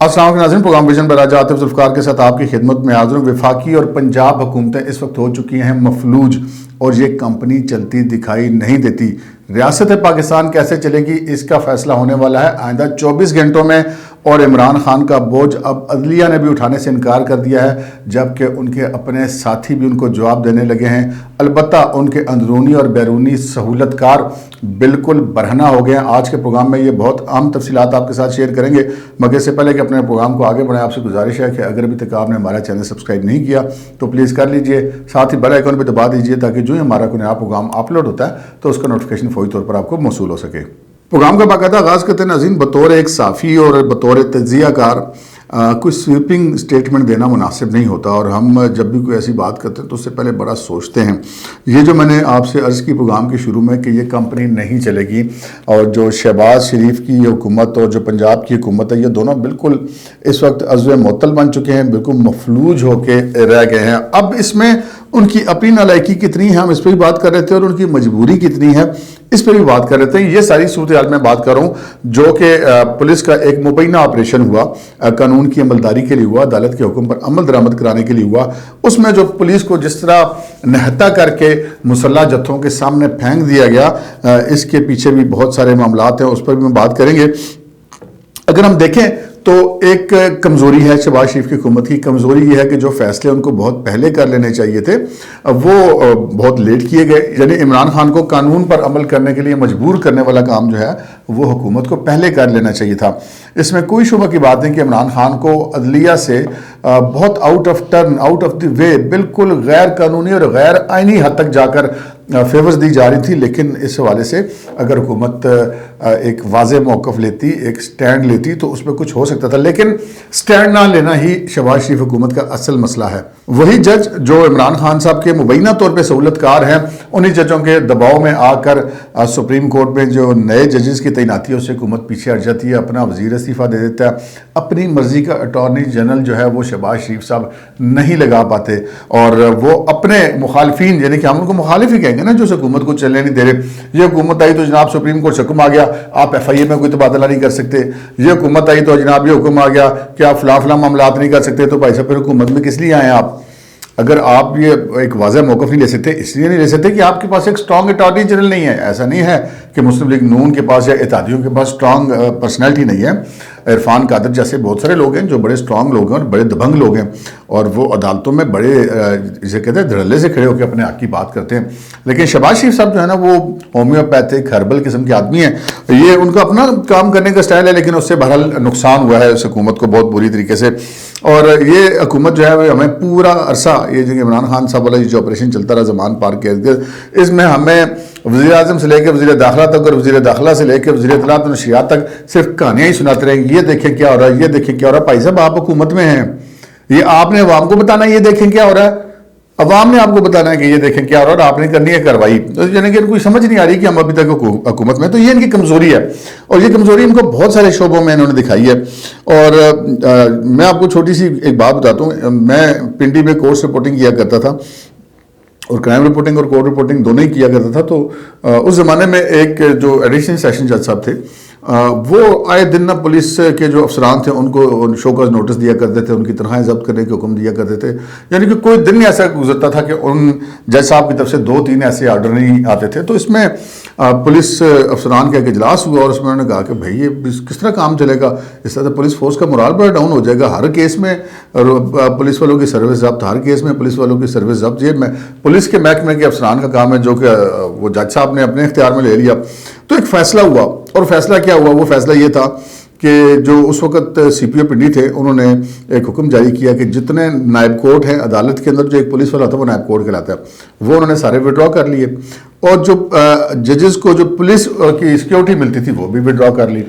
السلام علیکم ناظرین، پروگرام ویژن پر راجہ عاطف ذوالفقار کے ساتھ آپ کی خدمت میں حاضر ہوں۔ وفاقی اور پنجاب حکومتیں اس وقت ہو چکی ہیں مفلوج اور یہ کمپنی چلتی دکھائی نہیں دیتی۔ ریاست پاکستان کیسے چلے گی اس کا فیصلہ ہونے والا ہے آئندہ 24 گھنٹوں میں، اور عمران خان کا بوجھ اب عدلیہ نے بھی اٹھانے سے انکار کر دیا ہے، جبکہ ان کے اپنے ساتھی بھی ان کو جواب دینے لگے ہیں۔ البتہ ان کے اندرونی اور بیرونی سہولت کار بالکل برہنہ ہو گئے ہیں۔ آج کے پروگرام میں یہ بہت اہم تفصیلات آپ کے ساتھ شیئر کریں گے، مگر اس سے پہلے کہ اپنے پروگرام کو آگے بڑھائیں آپ سے گزارش ہے کہ اگر ابھی تک آپ نے ہمارا چینل سبسکرائب نہیں کیا تو پلیز کر لیجئے، ساتھ ہی بیل آئیکن پہ دبا دیجئے تاکہ جو ہی ہمارا کوئی نیا پروگرام اپلوڈ ہوتا ہے تو اس کا نوٹیفیکیشن فوری طور پر آپ کو موصول ہو سکے۔ پروگرام کا باقاعدہ آغاز کرتے ہیں ناظرین۔ بطور ایک صحافی اور بطور تجزیہ کار کوئی سویپنگ سٹیٹمنٹ دینا مناسب نہیں ہوتا، اور ہم جب بھی کوئی ایسی بات کرتے ہیں تو اس سے پہلے بڑا سوچتے ہیں۔ یہ جو میں نے آپ سے عرض کی پروگرام کے شروع میں کہ یہ کمپنی نہیں چلے گی، اور جو شہباز شریف کی حکومت اور جو پنجاب کی حکومت ہے یہ دونوں بالکل اس وقت عضو معطل بن چکے ہیں، بالکل مفلوج ہو کے رہ گئے ہیں۔ اب اس میں ان کی اپنی نالائکی کتنی ہے ہم اس پہ بھی بات کر رہے تھے، اور ان کی مجبوری کتنی ہے اس پہ بھی بات کر رہے تھے۔ یہ ساری صورتحال میں بات کر رہا ہوں جو کہ پولیس کا ایک مبینہ آپریشن ہوا، قانون کی عملداری کے لیے ہوا، عدالت کے حکم پر عمل درآمد کرانے کے لیے ہوا۔ اس میں جو پولیس کو جس طرح نہتا کر کے مسلح جتھوں کے سامنے پھینک دیا گیا، اس کے پیچھے بھی بہت سارے معاملات ہیں، اس پر بھی ہم بات کریں گے۔ اگر ہم دیکھیں تو ایک کمزوری ہے شہباز شریف کی حکومت کی، کمزوری یہ ہے کہ جو فیصلے ان کو بہت پہلے کر لینے چاہیے تھے وہ بہت لیٹ کیے گئے۔ یعنی عمران خان کو قانون پر عمل کرنے کے لیے مجبور کرنے والا کام جو ہے وہ حکومت کو پہلے کر لینا چاہیے تھا۔ اس میں کوئی شبہ کی بات نہیں کہ عمران خان کو عدلیہ سے بہت out of turn, out of the way, بالکل غیر قانونی اور غیر آئینی حد تک جا کر فیورز دی جا رہی تھی، لیکن اس حوالے سے اگر حکومت ایک واضح موقف لیتی، ایک سٹینڈ لیتی تو اس میں کچھ ہو سکتا تھا، لیکن سٹینڈ نہ لینا ہی شہباز شریف حکومت کا اصل مسئلہ ہے۔ وہی جج جو عمران خان صاحب کے مبینہ طور پہ سہولت کار ہیں، انہی ججوں کے دباؤ میں آ کر سپریم کورٹ میں جو نئے ججز کی تعیناتی ہے اس سے حکومت پیچھے ہٹ جاتی ہے، اپنا وزیر استعفیٰ دے دیتا ہے، اپنی مرضی کا اٹارنی جنرل جو ہے وہ شہباز شریف صاحب نہیں لگا پاتے، اور وہ اپنے مخالفین، یعنی کہ ہم ان کو مخالف ہی کہیں گے نا، جو حکومت کو چلنے نہیں دے رہے۔ یہ حکومت آئی تو جناب سپریم کورٹ سے حکم آ گیا آپ ایف آئی اے میں کوئی تبادلہ نہیں کر سکتے، یہ حکومت آئی تو جناب یہ حکم آ گیا کہ آپ فلاں معاملات نہیں کر سکتے، تو بھائی صاحب پھر حکومت میں کس لیے آئے آپ؟ اگر آپ یہ ایک واضح موقف نہیں لے سکتے، اس لیے نہیں لے سکتے کہ آپ کے پاس ایک سٹرونگ اٹارنی جنرل نہیں ہے۔ ایسا نہیں ہے کہ مسلم لیگ نون کے پاس یا اتحادیوں کے پاس سٹرونگ پرسنالٹی نہیں ہے۔ عرفان قادر جیسے بہت سارے لوگ ہیں جو بڑے سٹرونگ لوگ ہیں اور بڑے دبنگ لوگ ہیں، اور وہ عدالتوں میں بڑے جسے کہتے ہیں دھڑلے سے کھڑے ہو کے اپنے حق کی بات کرتے ہیں۔ لیکن شہباز شریف صاحب جو ہے نا وہ ہومیوپیتھک ہربل قسم کے آدمی ہیں، یہ ان کا اپنا کام کرنے کا سٹائل ہے، لیکن اس سے بہرحال نقصان ہوا ہے اس حکومت کو بہت بری طریقے سے۔ اور یہ حکومت جو ہے ہمیں پورا عرصہ یہ جو عمران خان صاحب والا جو آپریشن چلتا رہا زمان پارک کے، اس میں ہمیں وزیر اعظم سے لے کے وزیر داخلہ تک اور وزیر داخلہ سے لے کے وزیر اطلاعات و نشریات تک صرف کہانیاں ہی سناتے رہے، یہ دیکھیں کیا ہو رہا ہے، یہ دیکھیں کیا ہو رہا ہے۔ بھائی صاحب آپ حکومت میں ہیں، یہ آپ نے عوام کو بتانا ہے یہ دیکھیں کیا ہو رہا ہے، عوام نے آپ کو بتانا ہے کہ یہ دیکھیں کیا ہو رہا ہے، اور آپ نے کرنی ہے کارروائی۔ یعنی کہ ان کو سمجھ نہیں آ رہی کہ ہم ابھی تک حکومت میں، تو یہ ان کی کمزوری ہے، اور یہ کمزوری ان کو بہت سارے شعبوں میں انہوں نے دکھائی ہے۔ اور میں آپ کو چھوٹی سی ایک بات بتاتا ہوں، میں پنڈی میں کورس رپورٹنگ کیا کرتا تھا، اور کرائم رپورٹنگ اور کورٹ رپورٹنگ دونوں ہی کیا کرتا تھا۔ تو اس زمانے میں ایک جو ایڈیشنل سیشن جج صاحب تھے، وہ آئے دن نہ پولیس کے جو افسران تھے ان کو شو کاز نوٹس دیا کرتے تھے، ان کی تنخواہیں ضبط کرنے کے حکم دیا کرتے تھے۔ یعنی کہ کوئی دن ایسا گزرتا تھا کہ ان جج صاحب کی طرف سے 2-3 ایسے آرڈر نہیں آتے تھے۔ تو اس میں پولیس افسران کا ایک اجلاس ہوا، اور اس میں انہوں نے کہا کہ بھائی یہ کس طرح کام چلے گا، اس طرح پولیس فورس کا مورال بڑا ڈاؤن ہو جائے گا، ہر کیس میں پولیس والوں کی سروس ضبط، ہر کیس میں پولیس والوں کی سروس ضبط، یہ پولیس کے محکمے کے افسران کا کام ہے جو کہ وہ جج صاحب نے اپنے اختیار میں لے لیا۔ تو ایک فیصلہ ہوا، اور فیصلہ کیا ہوا؟ وہ فیصلہ یہ تھا کہ جو اس وقت سی پی او پنڈی تھے انہوں نے ایک حکم جاری کیا کہ جتنے نائب کورٹ ہیں عدالت کے اندر، جو ایک پولیس والا تھا وہ نائب کورٹ کہلاتا ہے، وہ انہوں نے سارے وڈرا کر لیے، اور جو ججز کو جو پولیس کی سیکیورٹی ملتی تھی وہ بھی وڈرا کر لی۔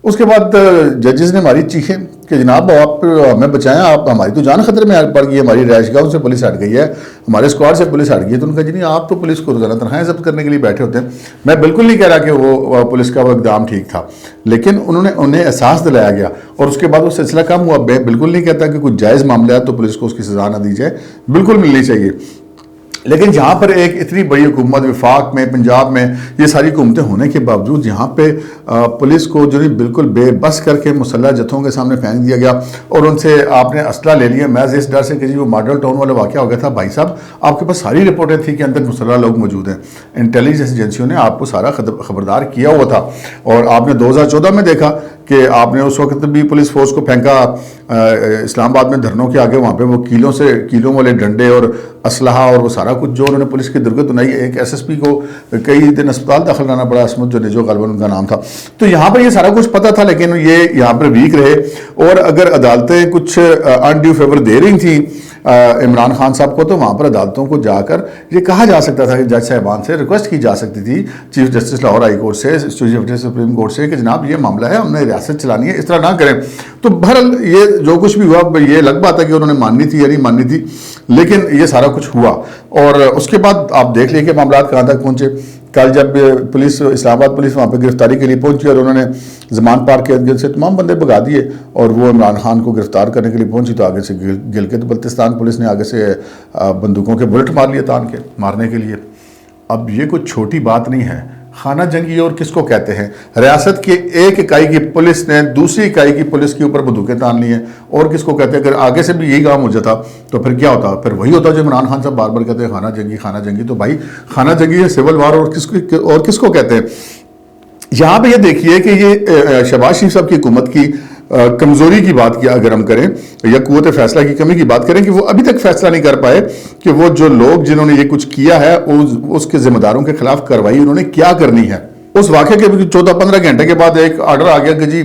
اس کے بعد ججز نے ہماری چیخیں کہ جناب آپ ہمیں بچائیں، آپ ہماری تو جان خطرے میں پڑ گئی ہے، ہماری رہائش گاہوں سے پولیس ہٹ گئی ہے، ہمارے اسکواڈ سے پولیس ہٹ گئی ہے۔ تو ان کا جی نہیں، آپ تو پولیس کو روزانہ تنخواہیں ضبط کرنے کے لیے بیٹھے ہوتے ہیں۔ میں بالکل نہیں کہہ رہا کہ وہ پولیس کا وہ اقدام ٹھیک تھا، لیکن انہیں احساس دلایا گیا، اور اس کے بعد وہ سلسلہ کم ہوا۔ میں بالکل نہیں کہتا کہ کوئی جائز معاملہ ہے تو پولیس کو اس کی سزا نہ دی جائے، بالکل ملنی چاہیے، لیکن جہاں پر ایک اتنی بڑی حکومت وفاق میں پنجاب میں یہ ساری حکومتیں ہونے کے باوجود یہاں پہ پولیس کو جو بالکل بے بس کر کے مسلح جتھوں کے سامنے پھینک دیا گیا اور ان سے آپ نے اسلحہ لے لیا محض اس ڈر سے کہ جی وہ ماڈل ٹاؤن والا واقعہ ہو گیا تھا. بھائی صاحب آپ کے پاس ساری رپورٹیں تھیں کہ اندر مسلح لوگ موجود ہیں, انٹیلیجنس ایجنسیوں نے آپ کو سارا خبردار کیا ہوا تھا, اور آپ نے 2014 میں دیکھا کہ آپ نے اس وقت بھی پولیس فورس کو پھینکا اسلام آباد میں دھرنوں کے آگے, وہاں پہ وہ کیلوں والے ڈنڈے اور اسلحہ اور وہ سارا کچھ جو انہوں نے پولیس کی درگت بنائی. ایک ایس ایس پی کو کئی دن اسپتال داخل کرنا پڑا, عصمت جو غالباً ان کا نام تھا. تو یہاں پر یہ سارا کچھ پتہ تھا, لیکن یہ یہاں پر ویک رہے. اور اگر عدالتیں کچھ انڈیو فیور دے رہی تھیں عمران خان صاحب کو, تو وہاں پر عدالتوں کو جا کر یہ کہا جا سکتا تھا کہ جج صاحبان سے ریکویسٹ کی جا سکتی تھی, chief justice Lahore high court سے, چیف جسٹس سپریم کورٹ سے, کہ جناب یہ معاملہ ہے, ہم نے ریاست چلانی ہے, اس طرح نہ کریں. تو بہرحال یہ جو کچھ بھی ہوا یہ لگ بات ہے کہ انہوں نے ماننی تھی یا نہیں ماننی تھی, لیکن یہ سارا کچھ ہوا. اور اس کے بعد آپ دیکھ لیے کہ معاملات کہاں تک پہنچے. کل جب پولیس اسلام آباد پولیس وہاں پہ گرفتاری کے لیے پہنچی اور انہوں نے زمان پارک کے ارد سے تمام بندے بھگا دیے اور وہ عمران خان کو گرفتار کرنے کے لیے پہنچی, تو آگے سے گلگت بلتستان پولیس نے آگے سے بندوقوں کے بلٹ مار لیے تان کے مارنے کے لیے. اب یہ کوئی چھوٹی بات نہیں ہے. خانہ جنگی اور کس کو کہتے ہیں؟ ریاست کے ایک اکائی کی پولیس نے دوسری اکائی کی پولیس کے اوپر بندوقیں تان لی ہیں, اور کس کو کہتے ہیں؟ اگر آگے سے بھی یہی کام ہو جاتا تو پھر کیا ہوتا؟ پھر وہی ہوتا جو عمران خان صاحب بار بار کہتے ہیں خانہ جنگی خانہ جنگی. تو بھائی خانہ جنگی ہے سول وار, اور کس کو کہتے ہیں؟ یہاں پہ یہ دیکھیے کہ یہ شہباز شریف صاحب کی حکومت کی کمزوری کی بات کیا اگر ہم کریں یا قوت فیصلہ کی کمی کی بات کریں, کہ وہ ابھی تک فیصلہ نہیں کر پائے کہ وہ جو لوگ جنہوں نے یہ کچھ کیا ہے اس کے ذمہ داروں کے خلاف کارروائی انہوں نے کیا کرنی ہے. اس واقعے کے 14-15 گھنٹے کے بعد ایک آرڈر آ گیا کہ جی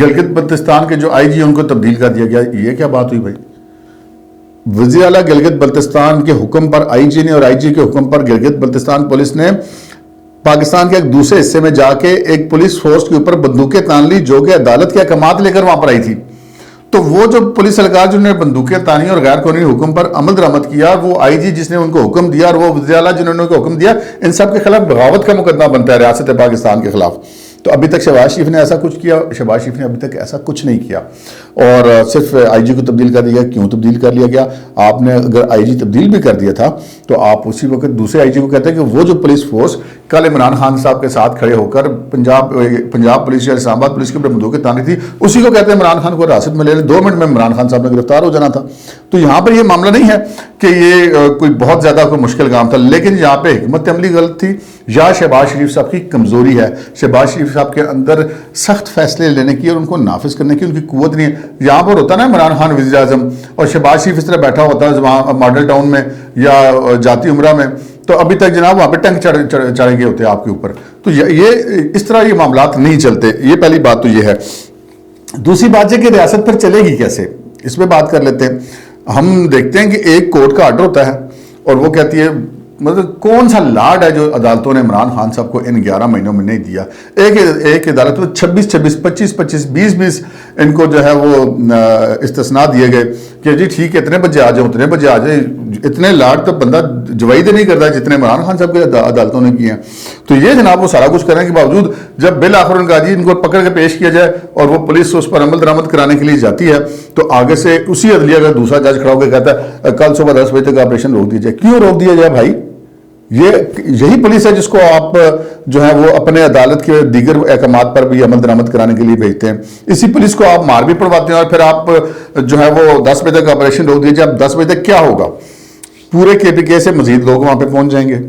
گلگت بلتستان کے جو آئی جی ان کو تبدیل کر دیا گیا. یہ کیا بات ہوئی بھائی؟ وزیر اعلیٰ گلگت بلتستان کے حکم پر آئی جی نے اور آئی جی کے حکم پر گلگت بلتستان پولیس نے پاکستان کے ایک دوسرے حصے میں جا کے ایک پولیس فورس کے اوپر بندوقیں تان لی جو کہ عدالت کے احکامات لے کر وہاں پر آئی تھی. تو وہ جو پولیس اہلکار جنہوں نے بندوقیں تانی اور غیر قانونی حکم پر عمل درآمد کیا, وہ آئی جی جس نے ان کو حکم دیا اور وہ وزیر اعلیٰ جنہوں نے ان کو حکم دیا, ان سب کے خلاف بغاوت کا مقدمہ بنتا ہے ریاست پاکستان کے خلاف. تو ابھی تک شہباز شریف نے ایسا کچھ کیا؟ شہباز شریف نے ابھی تک ایسا کچھ نہیں کیا, اور صرف آئی جی کو تبدیل کر دیا. کیوں تبدیل کر لیا گیا؟ آپ نے اگر آئی جی تبدیل بھی کر دیا تھا تو آپ اسی وقت دوسرے آئی جی کو کہتے ہیں کہ وہ جو پولیس فورس کل عمران خان صاحب کے ساتھ کھڑے ہو کر پنجاب پولیس یا اسلام آباد پولیس کے اوپر بندوقیں تانی تھی, اسی کو کہتے ہیں عمران خان کو حراست میں لے لیں. 2 منٹ میں عمران خان صاحب نے گرفتار ہو جانا تھا. تو یہاں پر یہ معاملہ نہیں ہے کہ یہ کوئی بہت زیادہ کوئی مشکل کام تھا, لیکن یہاں پہ حکمت عملی غلط تھی یا شہباز شریف صاحب کی کمزوری ہے. شہباز شریف صاحب کے اندر سخت فیصلے لینے کی اور ان کو نافذ کرنے کی ان کی قوت نہیں ہے. یہاں پر ہوتا نا عمران خان وزیر اعظم اور شہباز شریف اس طرح بیٹھا ہوتا ہے وہاں ماڈل ٹاؤن میں یا جاتی عمرہ میں, تو ابھی تک جناب وہاں پہ ٹینک چڑھے گئے ہوتے ہیں آپ کے اوپر. تو یہ اس طرح یہ معاملات نہیں چلتے. یہ پہلی بات تو یہ ہے. دوسری بات یہ کہ ریاست پر چلے گی کیسے, اس پہ بات کر لیتے ہیں. ہم دیکھتے ہیں کہ ایک کورٹ کا آرڈر ہوتا ہے اور وہ کہتی ہے, مطلب کون سا لاڈ ہے جو عدالتوں نے عمران خان صاحب کو ان 11 مہینوں میں نہیں دیا. ایک عدالت میں 26-26, 25-25, 20-20 ان کو جو ہے وہ استثناء دیے گئے کہ جی ٹھیک ہے اتنے بجے آ جائیں اتنے بجے آ جائیں. اتنے لاڈ تو بندہ جوائی دے نہیں کرتا جتنے عمران خان صاحب کے عدالتوں نے کیے ہیں. تو یہ جناب وہ سارا کچھ کرنے کے باوجود جب بالآخر ان کا جی ان کو پکڑ کے پیش کیا جائے اور وہ پولیس اس پر عمل درآمد کرانے کے لیے جاتی ہے, تو آگے سے اسی عدلیہ کا دوسرا جج کھڑا ہو کے کہتا ہے کل صبح 10 بجے تک آپریشن روک دیا جائے. کیوں روک دیا جائے بھائی؟ یہی پولیس ہے جس کو آپ جو ہے وہ اپنے عدالت کے دیگر احکامات پر بھی عمل درآمد کرانے کے لیے بھیجتے ہیں. اسی پولیس کو آپ مار بھی پڑواتے ہیں اور پھر آپ جو ہے وہ 10 بجے تک آپریشن روک دیجیے. اب 10 بجے تک کیا ہوگا؟ پورے KPK سے مزید لوگ وہاں پہ پہنچ جائیں گے.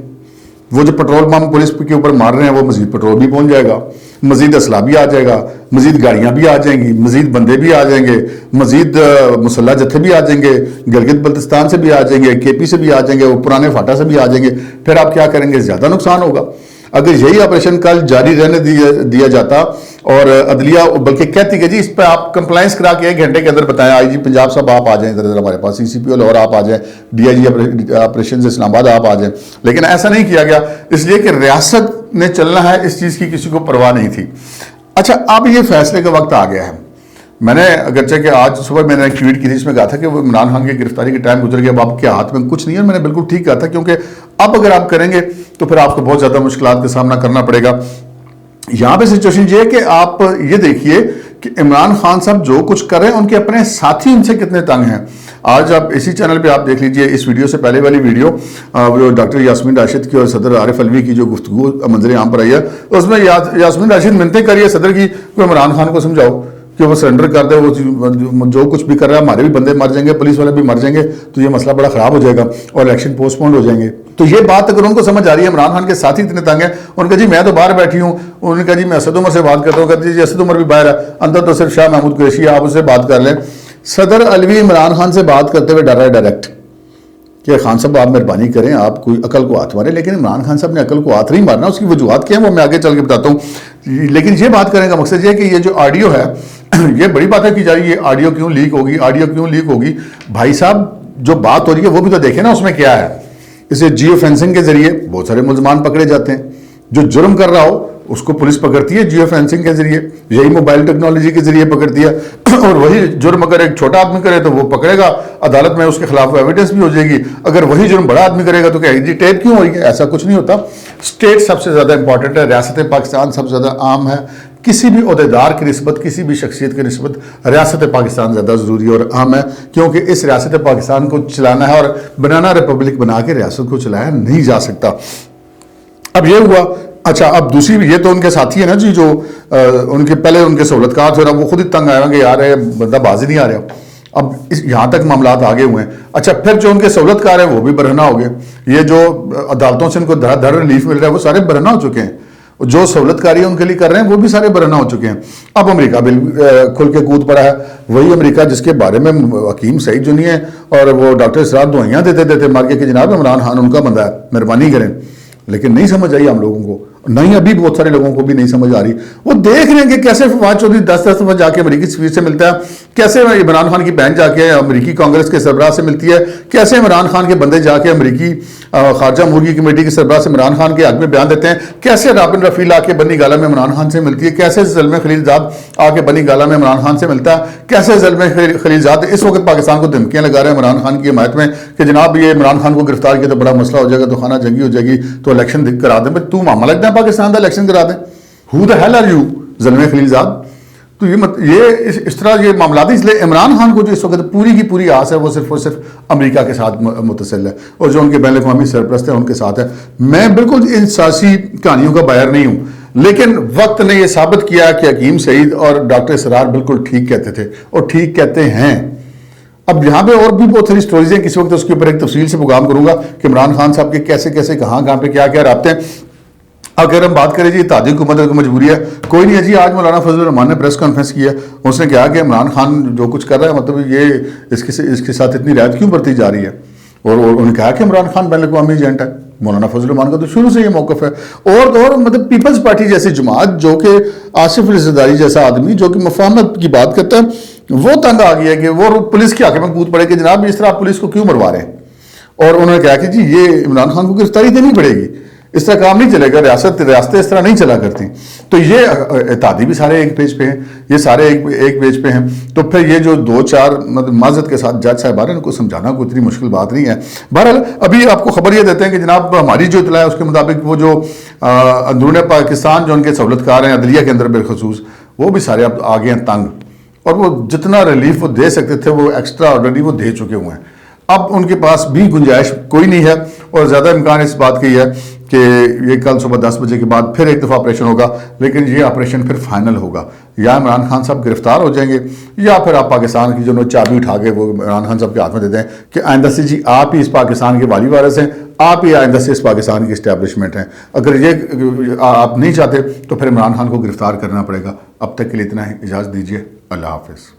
وہ جو پٹرول پمپ پولیس کے اوپر مار رہے ہیں وہ مزید پٹرول بھی پہنچ جائے گا, مزید اسلحہ بھی آ جائے گا, مزید گاڑیاں بھی آ جائیں گی, مزید بندے بھی آ جائیں گے, مزید مسلح جتھے بھی آ جائیں گے, گلگت بلتستان سے بھی آ جائیں گے, KP سے بھی آ جائیں گے, وہ پرانے فاٹا سے بھی آ جائیں گے. پھر آپ کیا کریں گے؟ زیادہ نقصان ہوگا. اگر یہی آپریشن کل جاری رہنے دیا جاتا اور عدلیہ بلکہ کہتی کہ جی اس پہ آپ کمپلائنس کرا کے 1 گھنٹے کے اندر بتائیں, آئی جی پنجاب صاحب آپ آ جائیں ادھر ہمارے پاس, CCPO لاہور آپ آ جائیں, DIG آپریشن اسلام آباد آپ آ جائیں, لیکن ایسا نہیں کیا گیا اس لیے کہ ریاست نے چلنا ہے, اس چیز کی کسی کو پرواہ نہیں تھی. اچھا اب یہ فیصلے کا وقت آ گیا ہے. میں نے اگرچہ کہ آج صبح میں نے ایک ٹویٹ کی تھی جس میں کہا تھا کہ وہ عمران خان کی گرفتاری کے ٹائم گزر گیا, اب آپ کے ہاتھ میں کچھ نہیں ہے. میں نے بالکل ٹھیک کہا تھا کیونکہ اب اگر آپ کریں گے تو پھر آپ کو بہت زیادہ مشکلات کا سامنا کرنا پڑے گا. یہاں پہ سچویشن یہ ہے کہ آپ یہ دیکھیے کہ عمران خان صاحب جو کچھ کر رہے ہیں ان کے اپنے ساتھی ان سے کتنے تنگ ہیں. آج آپ اسی چینل پہ آپ دیکھ لیجئے اس ویڈیو سے پہلے والی ویڈیو جو ڈاکٹر یاسمین راشد کی اور صدر عارف علوی کی جو گفتگو منظر عام پر آئی ہے، اس میں یاسمین راشد منتیں کر رہی ہے صدر کی کہ عمران خان کو سمجھاؤ کہ وہ سرنڈر کر دے، وہ جو کچھ بھی کر رہا ہے، ہمارے بھی بندے مر جائیں گے، پولیس والے بھی مر جائیں گے تو یہ مسئلہ بڑا خراب ہو جائے گا اور الیکشن پوسٹ پون ہو جائیں گے۔ تو یہ بات اگر ان کو سمجھ آ رہی ہے، عمران خان کے ساتھی اتنے تنگ ہیں، ان کا جی میں تو باہر بیٹھی ہوں، انہوں نے کہا جی میں اسد عمر سے بات کرتا ہوں، کہتے جی اسد عمر بھی باہر ہے، اندر تو صرف شاہ محمود قریشی ہے، آپ اس سے بات کر لیں۔ صدر علوی عمران خان سے بات کرتے ہوئے ڈر رہا ہے ڈائریکٹ کہ خان صاحب آپ مہربانی کریں، آپ کوئی عقل کو ہاتھ ماریں، لیکن عمران خان صاحب نے عقل کو ہاتھ نہیں مارنا، اس کی وجوہات کیا ہیں وہ میں آگے چل کے بتاتا ہوں۔ لیکن یہ بات کرنے کا مقصد یہ ہے کہ یہ جو آڈیو ہے، یہ بڑی باتیں کی جا رہی ہے، آڈیو کیوں لیک ہوگی، آڈیو کیوں لیک ہوگی؟ بھائی صاحب جو بات ہو رہی ہے وہ بھی تو دیکھیں نا اس میں کیا ہے۔ اسے جیو فینسنگ کے ذریعے بہت سارے ملزمان پکڑے جاتے ہیں، جو جرم کر رہا ہو اس کو پولیس پکڑتی ہے جیو فینسنگ کے ذریعے، یہی موبائل ٹیکنالوجی کے ذریعے پکڑتی ہے، اور وہی جرم اگر ایک چھوٹا آدمی کرے تو وہ پکڑے گا، عدالت میں اس کے خلاف ایویڈنس بھی ہو جائے گی، اگر وہی جرم بڑا آدمی کرے گا تو کہ جی ٹیپ کیوں ہو رہی ہے؟ ایسا کچھ نہیں ہوتا۔ اسٹیٹ سب سے زیادہ امپورٹنٹ ہے، ریاست پاکستان سب سے زیادہ عام ہے، کسی بھی عہدیدار کی نسبت، کسی بھی شخصیت کی نسبت ریاست پاکستان زیادہ ضروری اور اہم ہے، کیونکہ اس ریاست پاکستان کو چلانا ہے اور بنانا ریپبلک بنا کے ریاست کو چلایا نہیں جا سکتا۔ اب یہ ہوا، اچھا اب دوسری یہ تو ان کے ساتھی ہیں نا جی، جو ان کے پہلے ان کے سہولت کار تھے، وہ خود ہی تنگ آیا کہ یار بندہ بازی نہیں آ رہا، اب یہاں تک معاملات آگے ہوئے ہیں۔ اچھا پھر جو ان کے سہولت کار ہیں وہ بھی برہنہ ہو گئے، یہ جو عدالتوں سے ان کو دھڑ ریلیف مل رہا ہے وہ سارے برہنہ ہو چکے ہیں، جو سہولت کاری ان کے لیے کر رہے ہیں وہ بھی سارے برہنہ ہو چکے ہیں۔ اب امریکہ کھل کے کود پڑا ہے، وہی امریکہ جس کے بارے میں حکیم سعید جنی ہے اور وہ ڈاکٹر اسرار دعائیاں دیتے مار کے کہ جناب عمران خان ان کا بندہ ہے، مہربانی کریں، لیکن نہیں سمجھ آئی ہم لوگوں کو، نہیں ابھی بہت سارے لوگوں کو بھی نہیں سمجھ آ رہی۔ وہ دیکھ رہے ہیں کہ کیسے فواد چودھری 10 دفعہ جا کے امریکی سفیر سے ملتا ہے، کیسے عمران خان کی بہن جا کے امریکی کانگریس کے سربراہ سے ملتی ہے، کیسے عمران خان کے بندے جا کے امریکی خارجہ امور کی کمیٹی کے سربراہ سے عمران خان کے حق میں بیان دیتے ہیں، کیسے رابن رفیل آ کے بنی گالا میں عمران خان سے ملتی ہے، کیسے زلمے خلیل زاد آ کے بنی گالا میں عمران خان سے ملتا ہے، کیسے زلمے خلیل زاد اس وقت پاکستان کو دھمکیاں لگا رہے ہیں عمران خان کی حمایت میں کہ جناب یہ عمران خان کو گرفتار کیا تو بڑا مسئلہ ہو جائے گا، تو خانہ جنگی ہو جائے گی، تو الیکشن کرا دیں۔ تو معاملہ لگتا ہے پاکستان کا الیکشن کرا دیں؟ Who the hell are you Zalmay خلیل زاد؟ تو یہ اس طرح یہ معاملات ہیں، اس لیے عمران خان کو جو اس وقت پوری کی پوری آس ہے وہ صرف اور صرف امریکہ کے ساتھ متصل ہے، اور جو ان کے بین الاقوامی سرپرست ہیں ان کے ساتھ ہے۔ میں بالکل ان سیاسی کہانیوں کا بائر نہیں ہوں، لیکن وقت نے یہ ثابت کیا کہ حکیم سعید اور ڈاکٹر اسرار بالکل ٹھیک کہتے تھے اور ٹھیک کہتے ہیں۔ اب یہاں پہ اور بھی بہت ساری سٹوریز ہیں، کسی وقت اس کے اوپر ایک تفصیل سے پروگرام کروں گا کہ عمران خان صاحب کے کیسے کیسے کہاں پہ کیا کیا رابطے ہیں۔ اگر ہم بات کریں جی اتحادی حکومت کی مجبوری ہے، کوئی نہیں ہے جی۔ آج مولانا فضل الرحمان نے پریس کانفرنس کی ہے، اس نے کہا کہ عمران خان جو کچھ کر رہا ہے مطلب یہ اس کے ساتھ اتنی رعایت کیوں برتی جا رہی ہے، اور انہوں نے کہا کہ عمران خان بین الاقوامی ایجنٹ ہے۔ مولانا فضل الرحمان کا تو شروع سے یہ موقف ہے، اور مطلب پیپلز پارٹی جیسی جماعت جو کہ آصف رضوی جیسا آدمی جو کہ مفاہمت کی بات کرتا ہے، وہ تنگ آ گیا کہ وہ پولیس کے حق میں کود پڑے کہ جناب اس طرح آپ پولیس کو کیوں مروا رہے ہیں، اور انہوں نے کہا کہ جی یہ عمران خان کو گرفتاری دینی پڑے گی، اس طرح کام نہیں چلے گا، ریاستیں اس طرح نہیں چلا کرتی۔ تو یہ اتحادی بھی سارے ایک پیج پہ ہیں، یہ سارے ایک پیج پہ ہیں، تو پھر یہ جو دو چار مطلب معذرت کے ساتھ جج صاحبان ان کو سمجھانا کوئی اتنی مشکل بات نہیں ہے۔ بہرحال ابھی آپ کو خبر یہ دیتے ہیں کہ جناب ہماری جو اطلاع ہے اس کے مطابق وہ جو اندرون پاکستان جو ان کے سہولت کار ہیں عدلیہ کے اندر بالخصوص، وہ بھی سارے اب آگے ہیں تنگ، اور وہ جتنا ریلیف وہ دے سکتے تھے وہ ایکسٹرا آرڈنری وہ دے چکے ہوئے ہیں۔ اب ان کے پاس بھی گنجائش کوئی نہیں ہے، اور زیادہ امکان اس بات کی ہے کہ یہ کل صبح 10 بجے کے بعد پھر ایک دفعہ آپریشن ہوگا، لیکن یہ آپریشن پھر فائنل ہوگا، یا عمران خان صاحب گرفتار ہو جائیں گے، یا پھر آپ پاکستان کی جو چابی اٹھا کے وہ عمران خان صاحب کے ہاتھ میں دے دیں کہ آئندہ سے جی آپ ہی اس پاکستان کے والی وارث ہیں، آپ ہی آئندہ سے اس پاکستان کی اسٹیبلشمنٹ ہیں۔ اگر یہ آپ نہیں چاہتے تو پھر عمران خان کو گرفتار کرنا پڑے گا۔ اب تک کے لیے اتنا ہی، اجازت دیجیے، اللہ حافظ۔